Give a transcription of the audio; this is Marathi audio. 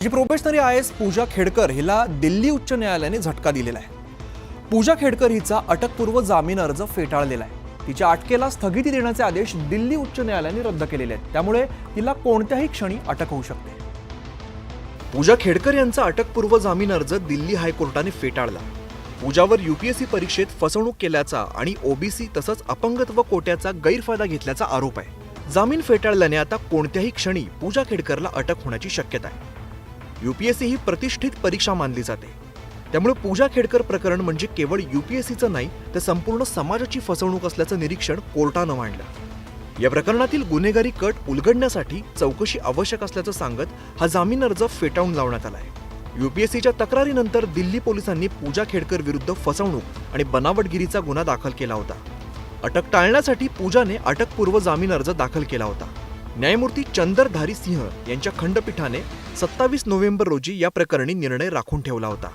जी प्रोबेशनरी IAS पूजा खेडकर हिला दिल्ली उच्च न्यायालयाने झटका दिलेला आहे। पूजा खेडकर हिचा अटकपूर्व जामीन अर्ज फेटाळलेला आहे। तिच्या अटकेला स्थगिती देण्याचे आदेश दिल्ली उच्च न्यायालयाने रद्द केलेले आहेत। त्यामुळे तिला कोणत्याही क्षणी अटक होऊ शकते। पूजा खेडकर यांचा अटकपूर्व जामीन अर्ज दिल्ली हायकोर्टाने फेटाळला। पूजावर UPSC परीक्षेत फसवणूक केल्याचा आणि OBC तसंच अपंगत्व कोट्याचा गैरफायदा घेतल्याचा आरोप आहे। जामीन फेटाळल्याने आता कोणत्याही क्षणी पूजा खेडकरला अटक होण्याची शक्यता आहे। UPSC ही प्रतिष्ठित परीक्षा मानली जाते। त्यामुळे पूजा खेडकर प्रकरण म्हणजे केवळ UPSCचं नाही तर संपूर्ण समाजाची फसवणूक असल्याचं निरीक्षण कोर्टानं मांडलं। या प्रकरणातील गुन्हेगारी कट उलगडण्यासाठी चौकशी आवश्यक असल्याचं सांगत हा जामीन अर्ज फेटाळून लावण्यात आलाय। UPSCच्या तक्रारीनंतर दिल्ली पोलिसांनी पूजा खेडकर विरुद्ध फसवणूक आणि बनावटगिरीचा गुन्हा दाखल केला होता। अटक टाळण्यासाठी पूजाने अटकपूर्व जामीन अर्ज दाखल केला होता। न्यायमूर्ती चंद्रधारी सिंह यांच्या खंडपीठाने 27 नोव्हेंबर रोजी या प्रकरणी निर्णय राखून ठेवला होता।